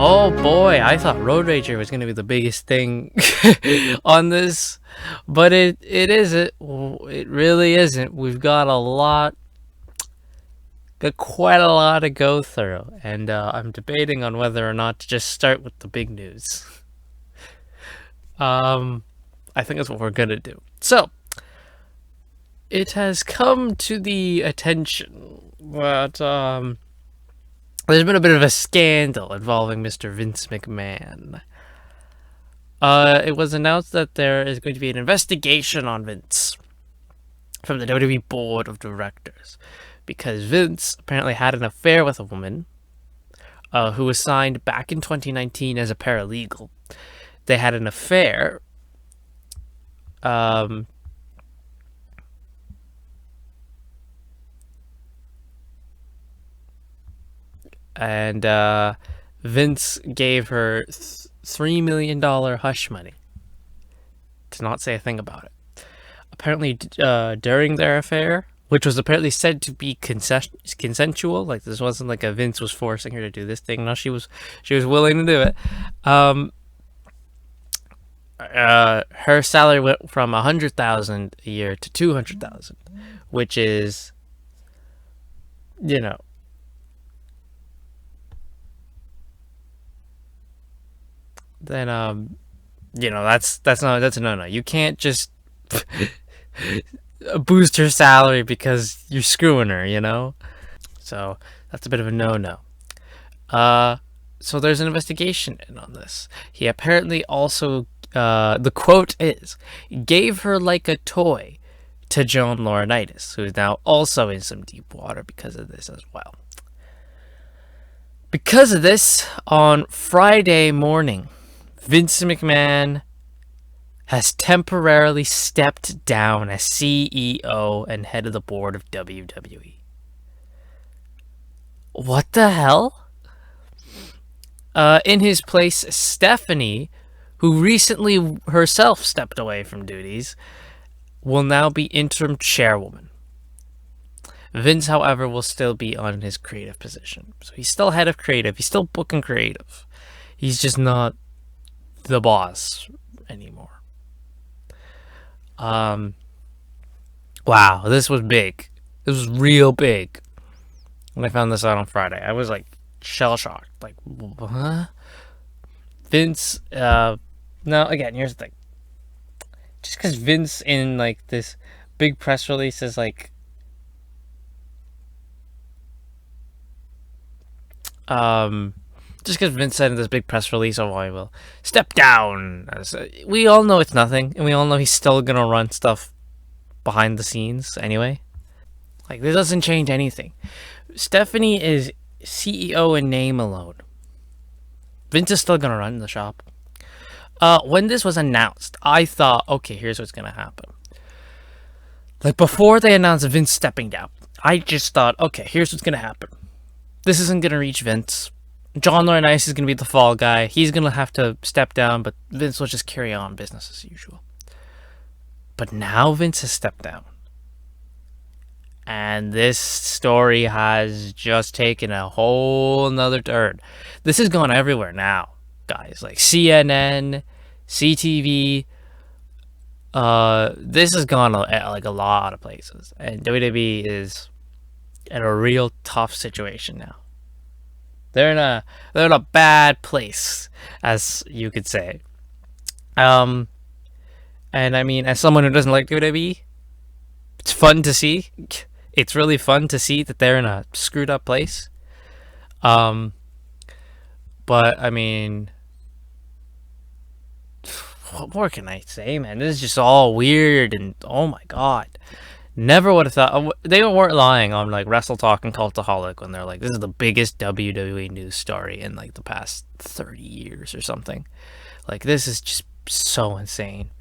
Oh boy, I thought Road Rager was gonna be the biggest thing on this, but it isn't. It really isn't. We've got quite a lot to go through, and I'm debating on whether or not to just start with the big news. Um, I think that's what we're gonna do. So it has come to the attention that there's been a bit of a scandal involving Mr. Vince McMahon. It was announced that there is going to be an investigation on Vince from the WWE Board of Directors because Vince apparently had an affair with a woman who was signed back in 2019 as a paralegal. They had an affair. And Vince gave her $3 million hush money to not say a thing about it. Apparently, during their affair, which was apparently said to be consensual, like this wasn't like a Vince was forcing her to do this thing. No, she was willing to do it. Her salary went from $100,000 a year to $200,000, which is, you know, then that's a no. You can't just boost her salary because you're screwing her, you know? So that's a bit of a no. So there's an investigation in on this. He apparently also, the quote is, gave her like a toy to John Laurinaitis, who is now also in some deep water because of this as well. Because of this, on Friday morning, Vince McMahon has temporarily stepped down as CEO and head of the board of WWE. What the hell? In his place, Stephanie, who recently herself stepped away from duties, will now be interim chairwoman. Vince, however, will still be on his creative position. So he's still head of creative. He's still booking creative. He's just not the boss anymore. Wow, this was big. This was real big. When I found this out on Friday, I was like shell shocked. Like, what? Vince, now again, here's the thing. Just because Vince in like this big press release is like, just because Vince said in this big press release, oh, I will step down. We all know it's nothing, and we all know he's still gonna run stuff behind the scenes anyway. Like, this doesn't change anything. Stephanie is CEO in name alone. Vince is still gonna run the shop. When this was announced, I thought, okay, here's what's gonna happen. Like, before they announced Vince stepping down, I just thought, okay, here's what's gonna happen. This isn't gonna reach Vince. John Laurinaitis is gonna be the fall guy. He's gonna have to step down, but Vince will just carry on business as usual. But now Vince has stepped down. And this story has just taken a whole nother turn. This has gone everywhere now, guys. Like CNN, CTV. This has gone like a lot of places. And WWE is in a real tough situation now. They're in a bad place, as you could say. And I mean, as someone who doesn't like WWE, it's fun to see. It's really fun to see that they're in a screwed up place. But I mean, what more can I say, man? This is just all weird, and oh my god. Never would have thought. They weren't lying on like Wrestle Talk and Cultaholic when they're like, this is the biggest WWE news story in like the past 30 years or something. Like, this is just so insane.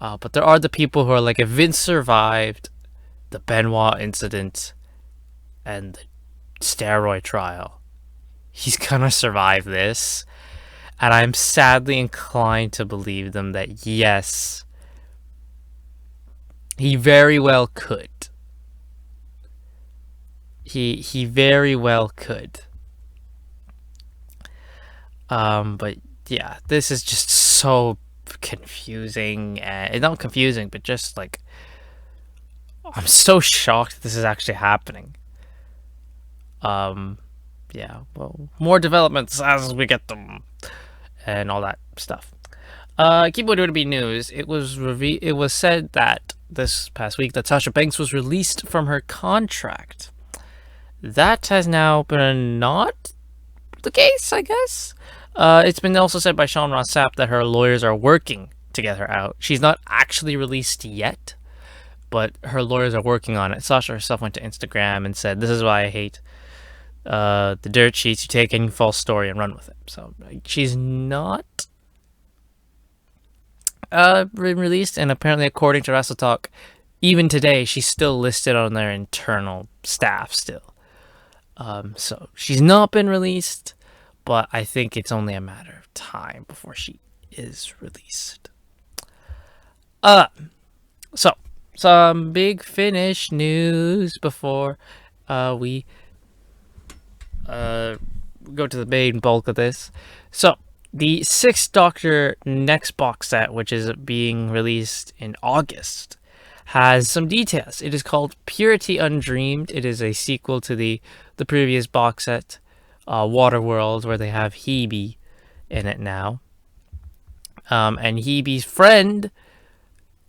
But there are the people who are like, if Vince survived the Benoit incident and the steroid trial, he's gonna survive this. And I'm sadly inclined to believe them that yes, he very well could. He very well could. But yeah, this is just so confusing, and not confusing, but just like I'm so shocked this is actually happening. Yeah, well, more developments as we get them, and all that stuff. Keyboard would be news. It was said that this past week that Sasha Banks was released from her contract. That has now been not the case, I guess. It's been also said by Sean Ross Sapp that her lawyers are working to get her out. She's not actually released yet, but her lawyers are working on it. Sasha herself went to Instagram and said, "This is why I hate the dirt sheets. You take any false story and run with it." So she's not released, and apparently, according to WrestleTalk, even today she's still listed on their internal staff still. So she's not been released, but I think it's only a matter of time before she is released. So some Big Finish news before we go to the main bulk of this. So the Sixth Doctor next box set, which is being released in August, has some details. It is called Purity Undreamed. It is a sequel to the previous box set, Waterworld, where they have Hebe in it now. And Hebe's friend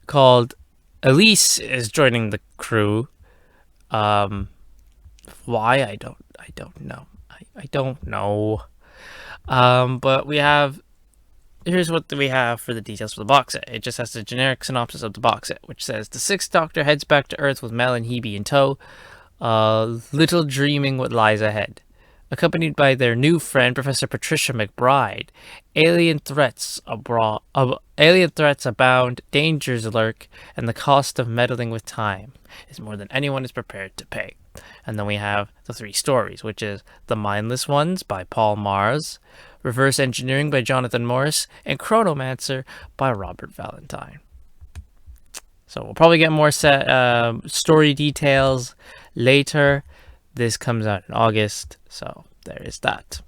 called Elise is joining the crew. Why? I don't know. I don't know. But here's what we have for the details for the box set. It just has the generic synopsis of the box set, which says the Sixth Doctor heads back to Earth with Mel and Hebe in tow, little dreaming what lies ahead. Accompanied by their new friend, Professor Patricia McBride, alien threats abound, dangers lurk, and the cost of meddling with time is more than anyone is prepared to pay. And then we have the three stories, which is The Mindless Ones by Paul Mars, Reverse Engineering by Jonathan Morris, and Chronomancer by Robert Valentine. So we'll probably get more story details later. This comes out in August, so there is that.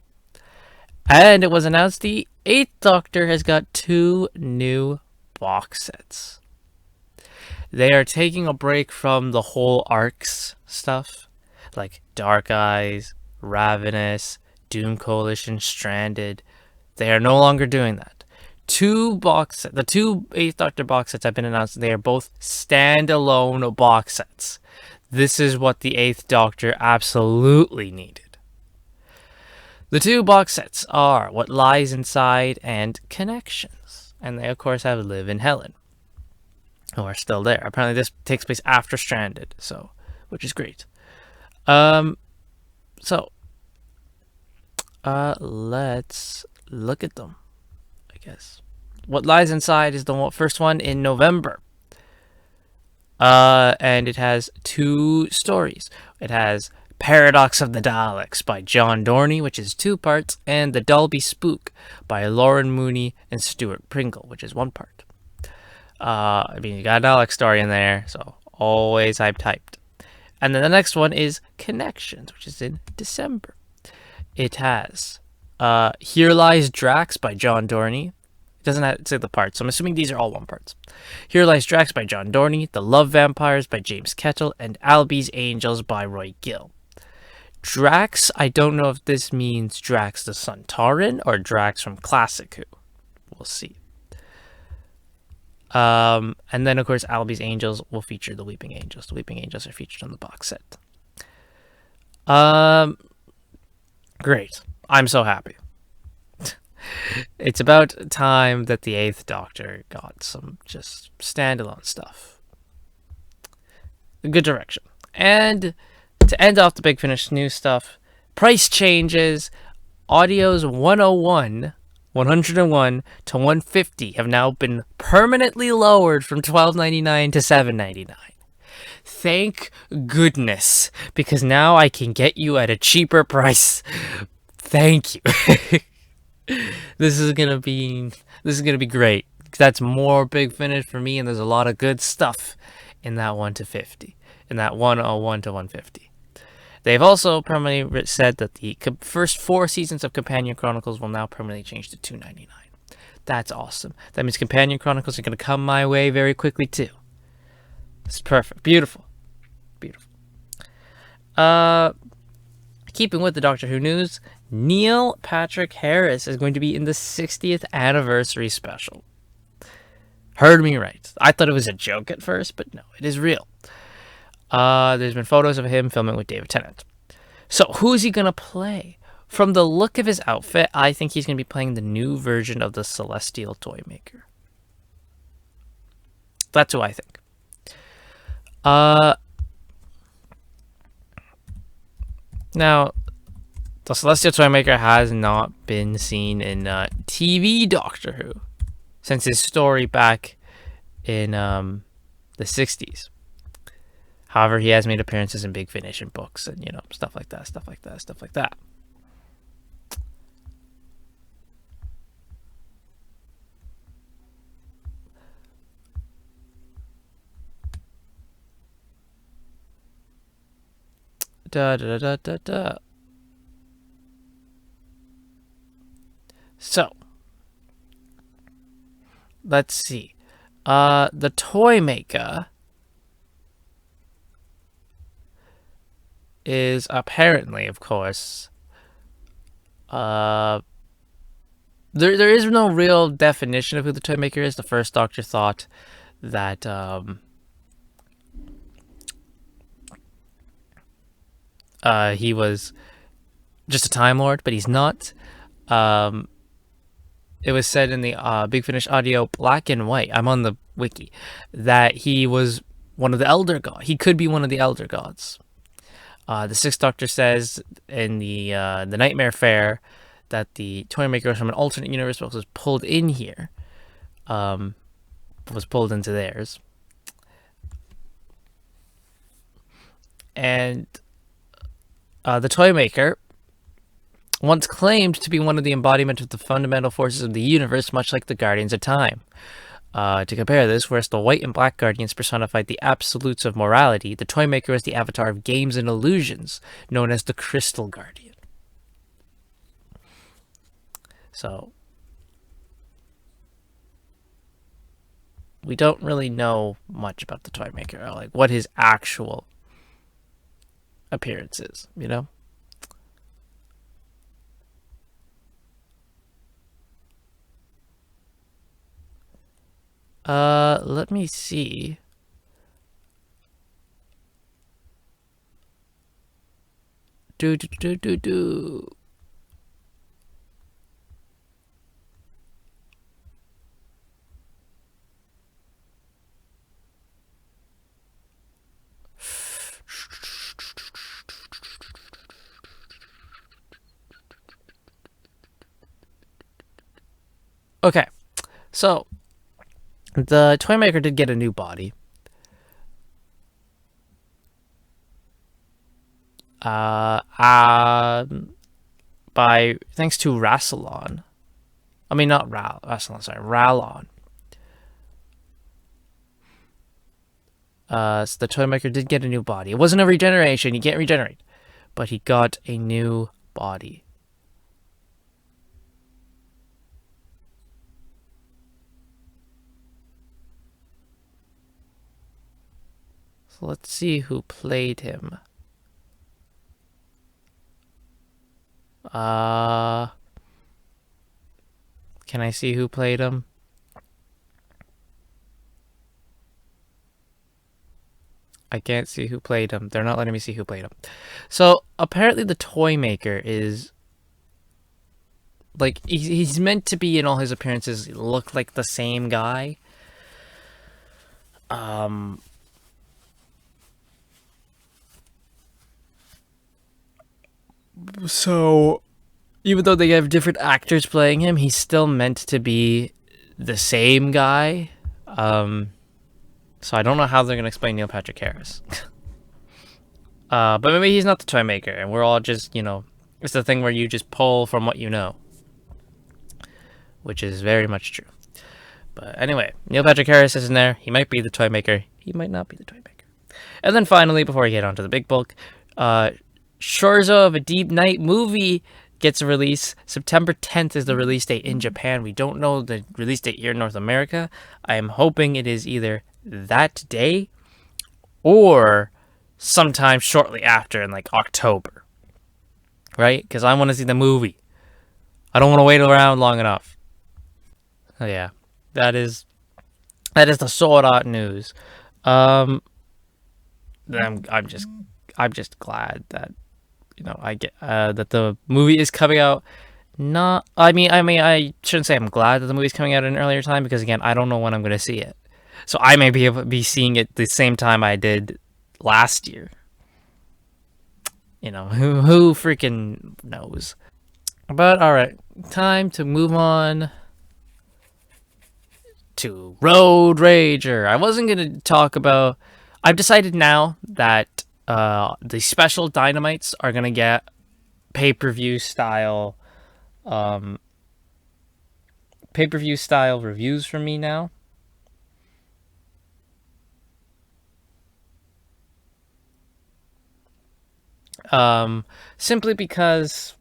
And it was announced the Eighth Doctor has got 2 new box sets. They are taking a break from the whole arcs stuff, like Dark Eyes, Ravenous, Doom Coalition, Stranded. They are no longer doing that. The 2 Eighth Doctor box sets have been announced. They are both standalone box sets. This is what the Eighth Doctor absolutely needed. The 2 box sets are What Lies Inside and Connections. And they, of course, have Liv and Helen, who are still there. Apparently, this takes place after Stranded, which is great. Let's look at them, I guess. What Lies Inside is the first one in November. And it has 2 stories. It has Paradox of the Daleks by John Dorney, which is 2 parts, and The Dalby Spook by Lauren Mooney and Stuart Pringle, which is 1 part. You got a Dalek story in there, so always hyped. And then the next one is Connections, which is in December. It has Here Lies Drax by John Dorney. It doesn't say the parts, so I'm assuming these are all 1 parts. Here Lies Drax by John Dorney, The Love Vampires by James Kettle, and Albie's Angels by Roy Gill. Drax, I don't know if this means Drax the Sontaran or Drax from Classic Who. We'll see. And then, of course, Albie's Angels will feature the Weeping Angels. The Weeping Angels are featured on the box set. Great. I'm so happy. It's about time that the Eighth Doctor got some just standalone stuff. Good direction. And to end off the Big Finish news stuff, price changes. Audio's 101 to 150 have now been permanently lowered from $12.99 to $7.99. Thank goodness, because now I can get you at a cheaper price Thank you. This is gonna be great. That's more Big Finish for me, and there's a lot of good stuff in that 1 to 50, in that 101 to 150. They've also permanently said that the first 4 seasons of Companion Chronicles will now permanently change to $2.99. That's awesome. That means Companion Chronicles are gonna come my way very quickly too. It's perfect. Beautiful. Beautiful. Keeping with the Doctor Who news, Neil Patrick Harris is going to be in the 60th anniversary special. Heard me right. I thought it was a joke at first, but no, it is real. There's been photos of him filming with David Tennant. So who is he going to play? From the look of his outfit, I think he's going to be playing the new version of the Celestial Toymaker. That's who I think. Now, the Celestial Toymaker has not been seen in TV Doctor Who since his story back in the 60s. However, he has made appearances in Big Finish and books and, stuff like that. So, let's see. The Toymaker is apparently, of course, there is no real definition of who the Toymaker is. The first Doctor thought that he was just a Time Lord, but he's not. It was said in the Big Finish audio Black and White, I'm on the wiki, that he was one of the Elder Gods. He could be one of the Elder Gods. The Sixth Doctor says in the Nightmare Fair that the Toymaker was from an alternate universe, but was pulled in here. Was pulled into theirs. And the Toymaker once claimed to be one of the embodiment of the fundamental forces of the universe, much like the Guardians of Time. To compare this, whereas the White and Black Guardians personified the absolutes of morality, the Toymaker was the avatar of games and illusions, known as the Crystal Guardian. So, we don't really know much about the Toymaker, or like what his actual appearance is, Let me see. Okay, so the Toymaker did get a new body. Thanks to Rassilon. I mean, not Rassilon, sorry, Rallon. So the Toymaker did get a new body. It wasn't a regeneration, he can't regenerate. But he got a new body. So let's see who played him. Can I see who played him? I can't see who played him. They're not letting me see who played him. So apparently the Toymaker is like he's meant to be in all his appearances look like the same guy. So even though they have different actors playing him, he's still meant to be the same guy. So I don't know how they're gonna explain Neil Patrick Harris. But maybe he's not the Toymaker, and we're all just, It's the thing where you just pull from what you know, which is very much true. But anyway, Neil Patrick Harris is in there. He might be the toy maker. He might not be the toy maker. And then finally, before we get on to the big bulk, Shoujo of a Deep Night movie gets a release. September 10th is the release date in Japan. We don't know the release date here in North America. I am hoping it is either that day or sometime shortly after in like October. Right? Because I want to see the movie. I don't want to wait around long enough. So yeah, that is the Sword Art news. I'm just glad that I get that the movie is coming out. I shouldn't say I'm glad that the movie's coming out at an earlier time, because again, I don't know when I'm going to see it. So I may be able to be seeing it the same time I did last year. Who freaking knows? But all right, time to move on to Road Rager. I wasn't going to talk about... I've decided now that the special Dynamites are going to get pay-per-view style reviews from me now. Simply because,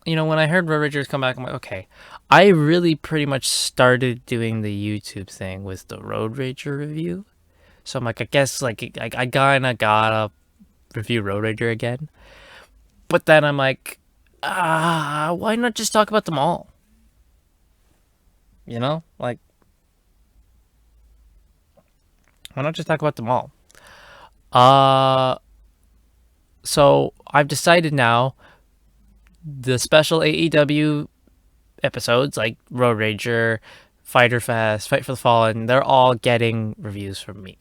when I heard Road Ragers come back, I'm like, okay, I really pretty much started doing the YouTube thing with the Road Rager review. So I'm like, I guess, like, I kind of gotta review Road Rager again. But then I'm like, why not just talk about them all? Like, why not just talk about them all? So I've decided now, the special AEW episodes, like Road Rager, Fighter Fest, Fight for the Fallen, they're all getting reviews from me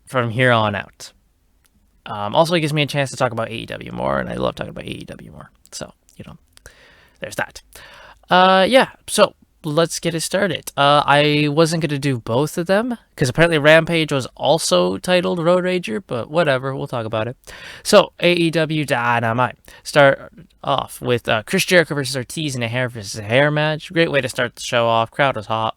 from here on out. Also, it gives me a chance to talk about AEW more, and I love talking about AEW more. So, there's that. Yeah, so let's get it started. I wasn't going to do both of them, because apparently Rampage was also titled Road Rager, but whatever, we'll talk about it. So, AEW Dynamite. Start off with Chris Jericho versus Ortiz in a hair versus hair match. Great way to start the show off. Crowd was hot.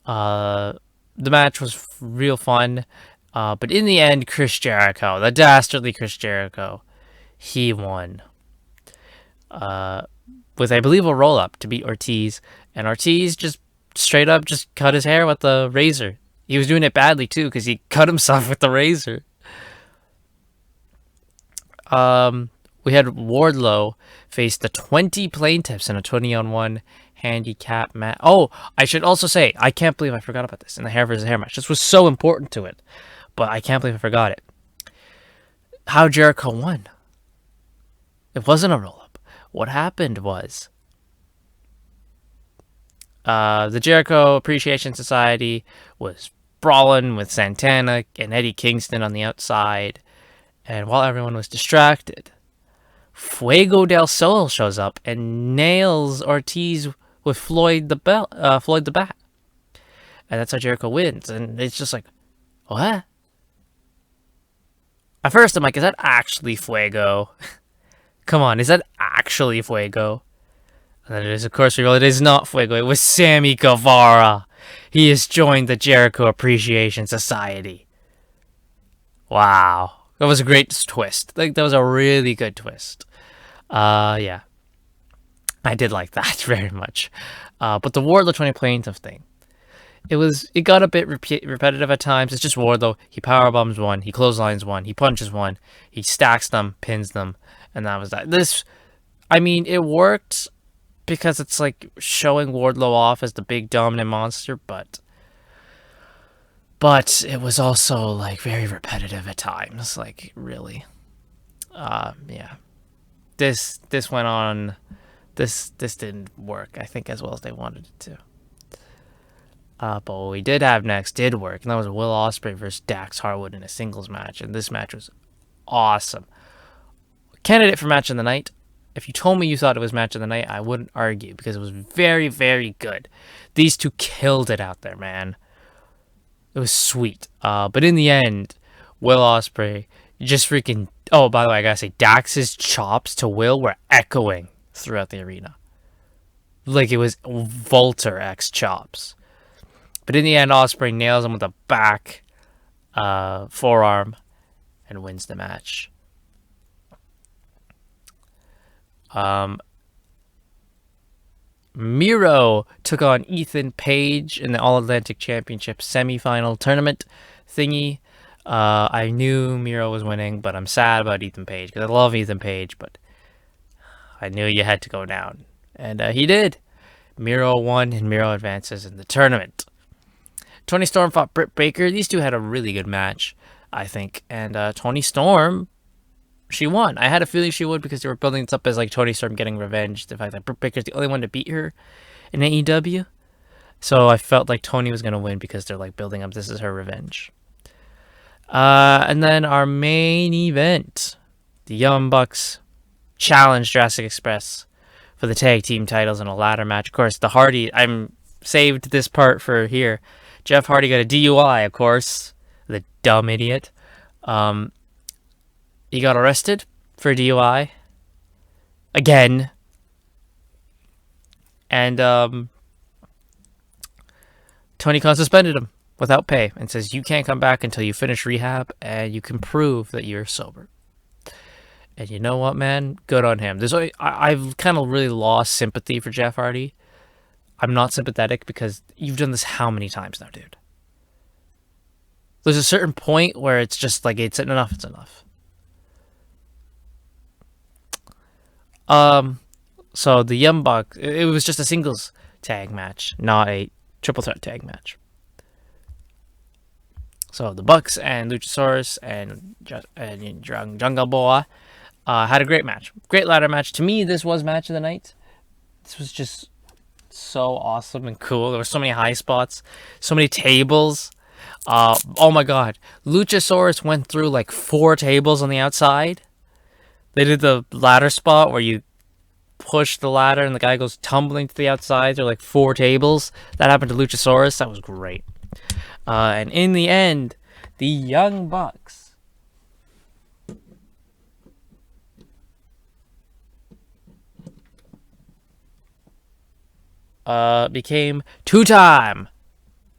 The match was real fun. But in the end, Chris Jericho, the dastardly Chris Jericho, he won. With, I believe, a roll-up to beat Ortiz. And Ortiz just straight up just cut his hair with the razor. He was doing it badly, too, because he cut himself with the razor. We had Wardlow face the 20 plaintiffs in a 20-on-1 handicap match. Oh, I should also say, I can't believe I forgot about this in the hair versus hair match. This was so important to it. But I can't believe I forgot it. How Jericho won. It wasn't a roll-up. What happened was, the Jericho Appreciation Society was brawling with Santana and Eddie Kingston on the outside. And while everyone was distracted, Fuego del Sol shows up and nails Ortiz with Floyd the Bat. And that's how Jericho wins. And it's just like, what? At first, I'm like, is that actually Fuego? Come on, is that actually Fuego? And then it is, of course, revealed it is not Fuego. It was Sammy Guevara. He has joined the Jericho Appreciation Society. Wow. That was a great twist. Like, that was a really good twist. Yeah. I did like that very much. But the Wardlow 20 plaintiff thing, it got a bit repetitive at times. It's just Wardlow. He powerbombs one, he clotheslines one, he punches one, he stacks them, pins them, and that was that. It worked because it's like showing Wardlow off as the big dominant monster, but it was also like very repetitive at times, like really. Yeah. This went on. This didn't work, I think, as well as they wanted it to. But what we did have next did work, and that was Will Ospreay versus Dax Harwood in a singles match, and this match was awesome. Candidate for match of the night. If you told me you thought it was match of the night, I wouldn't argue, because it was very, very good. These two killed it out there, man. It was sweet. But in the end, Will Ospreay just freaking Oh, by the way, I gotta say, Dax's chops to Will were echoing throughout the arena. Like it was Volter X chops. But in the end, Ospreay nails him with a back forearm and wins the match. Miro took on Ethan Page in the All Atlantic Championship semifinal tournament thingy. I knew Miro was winning, but I'm sad about Ethan Page because I love Ethan Page, but I knew you had to go down. And he did. Miro won, and Miro advances in the tournament. Toni Storm fought Britt Baker. These two had a really good match, I think. And Toni Storm, she won. I had a feeling she would because they were building this up as like Toni Storm getting revenge. The fact that Britt Baker's the only one to beat her in AEW. So I felt like Toni was going to win because they're like building up this is her revenge. And then our main event, the Young Bucks challenged Jurassic Express for the tag team titles in a ladder match. Of course, the Hardy, I'm saved this part for here. Jeff Hardy got a DUI, of course. The dumb idiot. He got arrested for DUI. Again. And Tony Khan suspended him without pay and says you can't come back until you finish rehab and you can prove that you're sober. And you know what, man? Good on him. I've kind of really lost sympathy for Jeff Hardy. I'm not sympathetic because you've done this how many times now, dude? There's a certain point where it's just like, it's enough, it's enough. So the Young Bucks, it was just a singles tag match, not a triple threat tag match. So the Bucks and Luchasaurus and Jungle Boy had a great match. Great ladder match. To me, this was match of the night. This was just so awesome and cool. There were so many high spots, so many tables. Oh my god. Luchasaurus went through like 4 tables on the outside. They did the ladder spot where you push the ladder and the guy goes tumbling to the outside. There are like 4 tables. That happened to Luchasaurus. That was great. And in the end, the Young Bucks became 2-time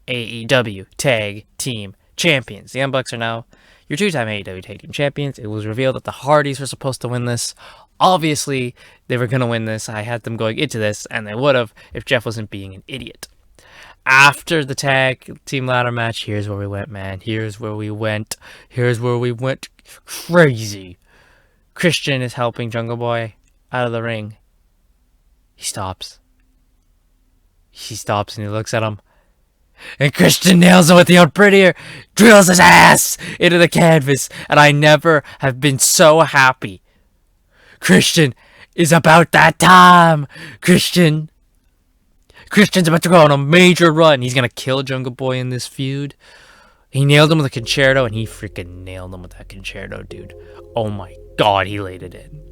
AEW Tag Team Champions. The Young Bucks are now your 2-time AEW Tag Team Champions. It was revealed that the Hardys were supposed to win this. Obviously, they were going to win this. I had them going into this, and they would have if Jeff wasn't being an idiot. After the tag team ladder match, here's where we went, man. Here's where we went. Here's where we went crazy. Christian is helping Jungle Boy out of the ring. He stops. He stops and he looks at him. And Christian nails him with the Unprettier, drills his ass into the canvas, and I never have been so happy. Christian is about that time. Christian's about to go on a major run. He's going to kill Jungle Boy in this feud. He nailed him with a concerto, and he freaking nailed him with that concerto, dude. Oh my god, he laid it in.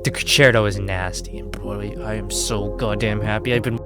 The concerto is nasty, and boy, I am so goddamn happy. I've been